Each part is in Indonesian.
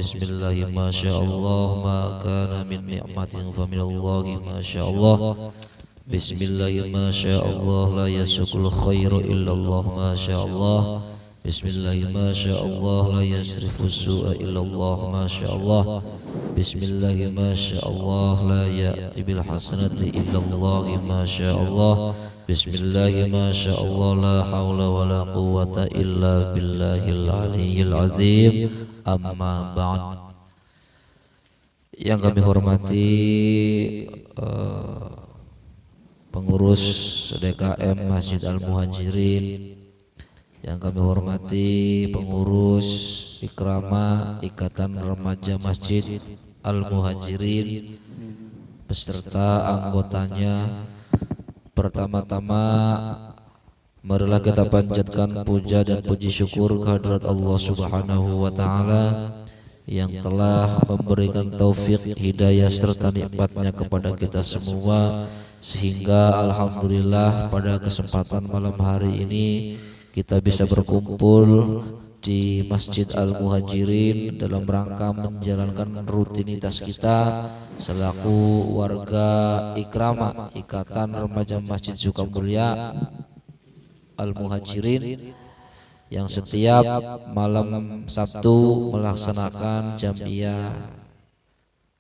Bismillah ma sya'allah ma kana min ni'matin fa minallahi ma sya'allah. Bismillah ma sya'allah la yasukul khairu illallah ma sya'allah. Bismillah ma sya'allah la yasrifu su'a illallah ma sya'allah. Bismillah ma sya'allah la ya'ti bil hasanati illallah ma sya'allah. Bismillah ma sya'allah la hawla wa la quwwata illa billahil aliyyil azim. Amma ba'd. Yang kami hormati pengurus DKM Masjid Al-Muhajirin, yang kami hormati pengurus Ikrama Ikatan Remaja Masjid Al-Muhajirin beserta anggotanya. Pertama-tama marilah kita panjatkan puja dan puji syukur kehadirat Allah Subhanahu wa taala yang telah memberikan taufik, hidayah serta nikmatnya kepada kita semua, sehingga alhamdulillah pada kesempatan malam hari ini kita bisa berkumpul di Masjid Al-Muhajirin dalam rangka menjalankan rutinitas kita selaku warga Ikrama Ikatan Remaja Masjid Sukamulya Al-Muhajirin yang setiap malam Sabtu melaksanakan jamiah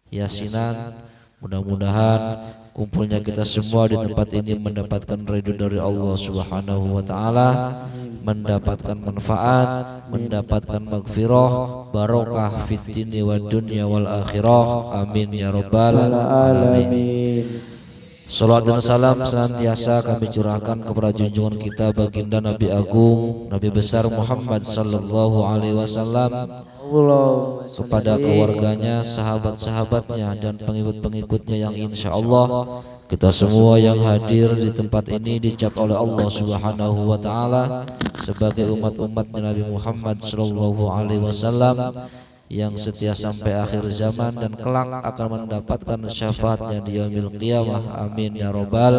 yasinan. Mudah-mudahan kumpulnya kita semua di tempat ini mendapatkan ridho dari Allah Subhanahu wa taala, mendapatkan manfaat, mendapatkan maghfirah, barokah fid dini wad dunya wal akhirah. Amin ya rabbal alamin. Salawat dan salam senantiasa kami curahkan kepada junjungan kita baginda Nabi Agung, Nabi besar Muhammad sallallahu alaihi wasallam, kepada keluarganya, sahabat-sahabatnya dan pengikut-pengikutnya yang insya Allah kita semua yang hadir di tempat ini dicap oleh Allah Subhanahu wa taala sebagai umat-umatnya Nabi Muhammad sallallahu alaihi wasallam yang setia sampai akhir zaman dan kelak akan mendapatkan syafaatnya di yaumil qiyamah. Amin ya rabbal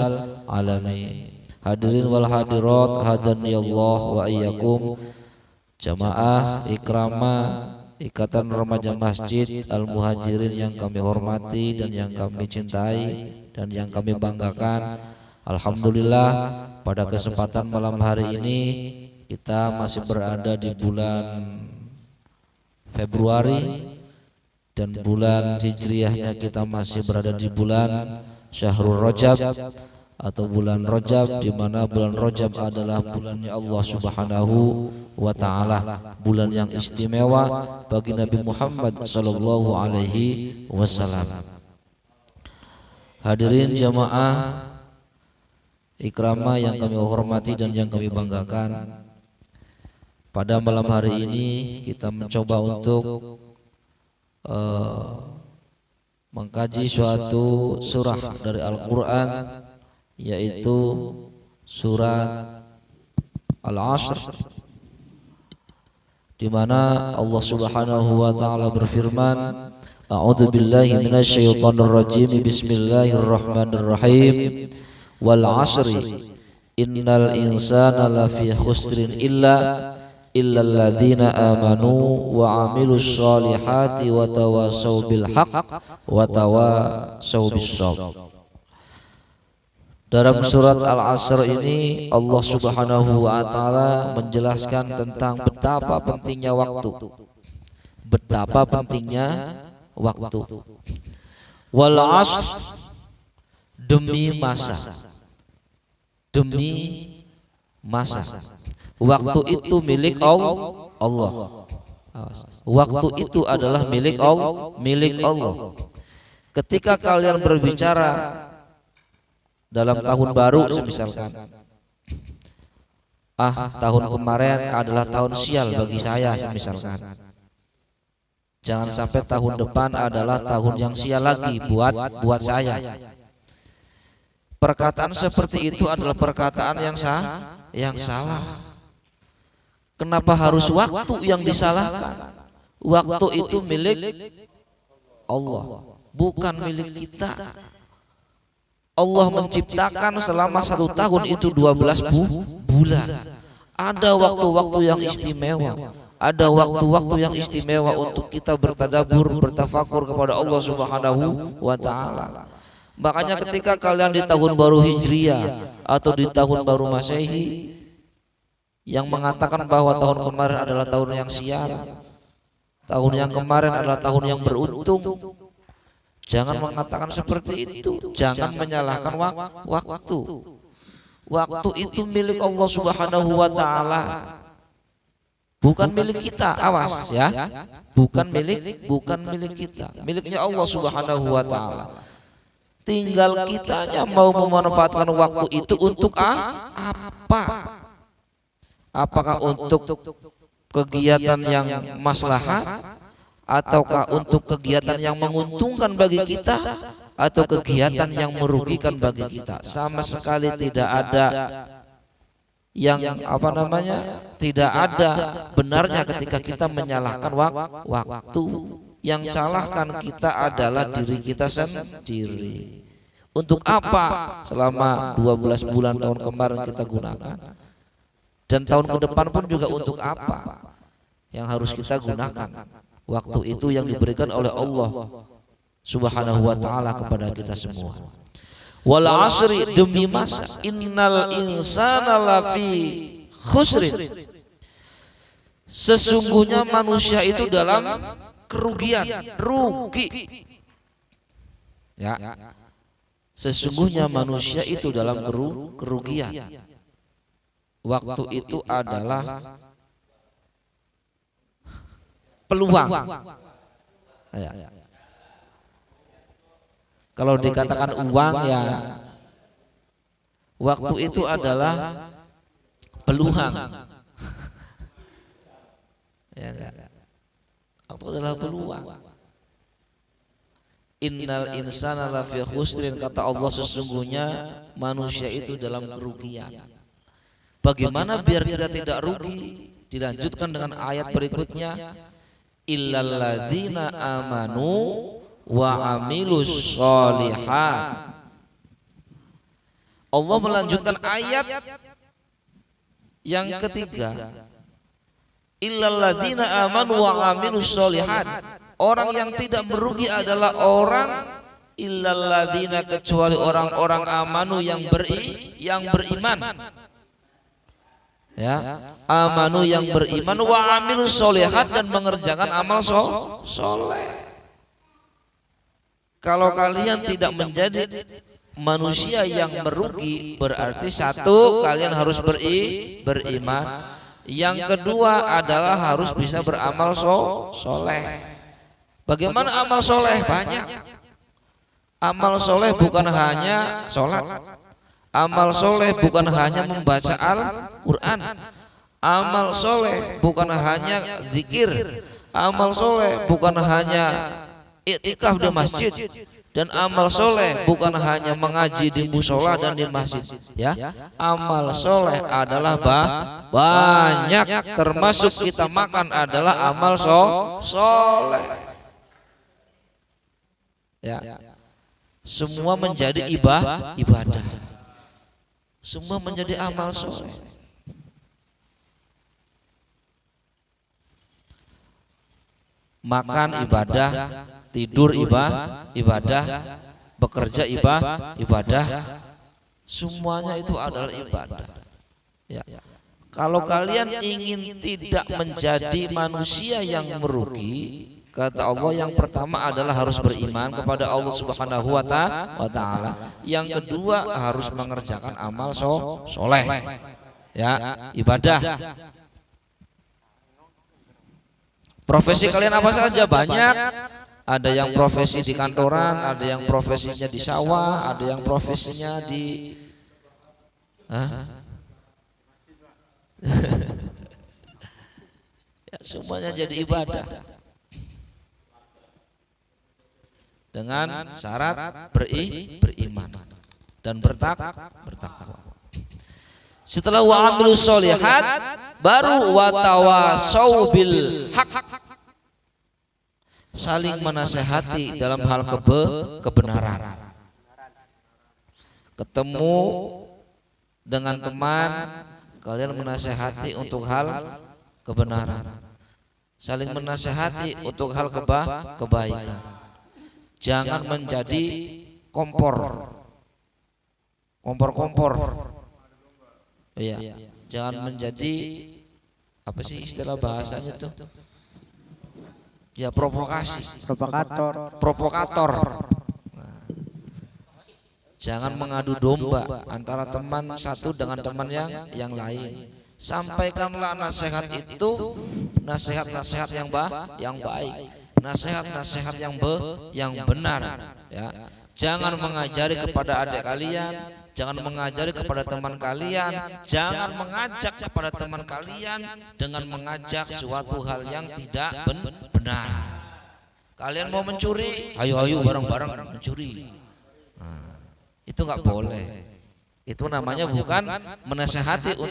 alamin. Hadirin wal hadirat, hadani Allah wa iyyakum. Jamaah Ikrama Ikatan Remaja Masjid Al-Muhajirin yang kami hormati dan yang kami cintai dan yang kami banggakan, alhamdulillah pada kesempatan malam hari ini kita masih berada di bulan Februari dan bulan hijriyahnya kita masih berada di bulan Syahrul Rajab atau bulan Rajab, di mana bulan Rajab adalah bulannya Allah Subhanahu wa taala, bulan yang istimewa bagi Nabi Muhammad sallallahu alaihi wasallam. Hadirin jamaah Ikrama yang kami hormati dan yang kami banggakan, pada malam hari ini kita mencoba untuk mengkaji suatu surah dari Al-Quran, yaitu surat Al-Asr, di mana Allah Subhanahu wa taala berfirman, A'udzu billahi minasyaitonir rajim. Bismillahirrahmanirrahim. Wal 'asri innal insana lafi khusrin illalladzina amanu wa 'amilus solihati wa tawasaw bil haqq wa tawasaw bis sabr. Dalam surat Al-Asr ini Allah Subhanahu wa taala menjelaskan tentang betapa pentingnya waktu. Betapa pentingnya waktu. Wal 'asr, demi masa. Demi masa. Waktu itu milik Allah. Waktu itu adalah milik Allah. Ketika kalian berbicara dalam tahun baru, misalkan, tahun kemarin adalah tahun sial bagi saya, misalkan, jangan sampai tahun depan adalah tahun yang sial lagi buat saya. Perkataan seperti itu adalah perkataan yang salah. Kenapa harus waktu yang disalahkan? Waktu itu milik Allah, bukan milik kita. Allah menciptakan selama 1 tahun itu 12 bulan. Ada waktu-waktu yang istimewa, ada waktu-waktu yang istimewa untuk kita bertadabbur, bertafakur kepada Allah Subhanahu wa taala. Makanya ketika kalian di tahun baru Hijriah atau di tahun baru Masehi yang mengatakan bahwa tahun kemarin adalah tahun yang sial, tahun yang kemarin adalah tahun yang beruntung, jangan mengatakan seperti itu. Jangan menyalahkan waktu. Waktu itu milik Allah Subhanahu wa taala, bukan milik kita. Awas ya, bukan milik kita, miliknya Allah Subhanahu wa taala. Tinggal kitanya mau memanfaatkan waktu itu untuk apa? Apakah untuk kegiatan yang maslahat, ataukah untuk kegiatan yang menguntungkan bagi kita, atau kegiatan yang merugikan bagi kita? Sama sekali tidak ada yang tidak ada benarnya ketika kita menyalahkan waktu. Yang salahkan kita adalah diri kita sendiri. Untuk apa selama 12 bulan tahun kemarin kita gunakan, dan tahun ke depan pun juga untuk apa yang harus kita gunakan waktu itu yang diberikan oleh Allah Subhanahu wa taala kepada kita semua. Wal asri, demi masa, innal insana lafi khusrin, sesungguhnya manusia itu dalam kerugian, rugi. Ya, sesungguhnya manusia itu dalam kerugian. Waktu itu adalah peluang. Ya. Kalau dikatakan uang, ya waktu itu adalah peluang. Ya enggak? Waktu adalah peluang. Innal insana lafi khusrin, kata Allah, sesungguhnya manusia itu dalam kerugian. Bagaimana biar kita tidak rugi? Dilanjutkan dengan ayat berikutnya, illal ladzina amanu wa amilus sholihat. Allah melanjutkan ayat yang ketiga, illal ladzina amanu wa amilus sholihat. Orang yang tidak merugi adalah orang illal ladzina, kecuali orang-orang amanu yang beriman. Ya, amanu yang beriman, wa amilus sholihat, dan mengerjakan amal soleh. Kalau kalian tidak menjadi manusia yang merugi, berarti satu, kalian harus beriman. Yang kedua adalah harus bisa beramal soleh. Bagaimana amal soleh? Banyak. Amal soleh bukan hanya sholat. Amal soleh bukan hanya membaca Al-Quran. Amal soleh bukan hanya zikir. Amal soleh bukan hanya i'tikaf di masjid. Dan amal soleh bukan hanya mengaji di musola dan di masjid. Ya, amal soleh adalah banyak, termasuk kita makan adalah amal soleh. Ya, semua menjadi ibadah. Semua menjadi amal soleh. Makan ibadah, tidur ibadah, bekerja ibadah, semuanya itu adalah ibadah. Ya. Kalau kalian ingin tidak menjadi manusia yang merugi, kata Allah, yang pertama adalah harus beriman kepada Allah Subhanahu wa taala. Yang kedua harus mengerjakan amal soleh. Ya, ibadah. Profesi kalian apa saja? Banyak. Ada yang profesi di kantoran, ada yang profesinya di sawah, ada yang profesinya di ya, semuanya jadi ibadah. Dengan syarat beriman dan bertakwa. Setelah wa amilus sholihat, baru wa tawasau bil haq, saling menasehati dalam hal kebenaran. Ketemu dengan teman, kalian menasehati untuk hal kebenaran. saling menasehati untuk hal kebaikan. Jangan menjadi kompor. Iya, jangan menjadi apa sih istilah bahasanya tuh? Ya provokator. Nah, jangan mengadu domba antara teman satu dengan teman yang lain. Sampaikanlah nasihat itu, nasihat yang baik, nasihat yang benar. Ya, jangan mengajari kepada adik kalian, jangan mengajari kepada teman kalian, jangan mengajak kepada teman kalian dengan mengajak suatu hal yang tidak benar. Kalian mau mencuri, ayo bareng-bareng mencuri. Nah, itu nggak boleh. Itu namanya bukan menasehati untuk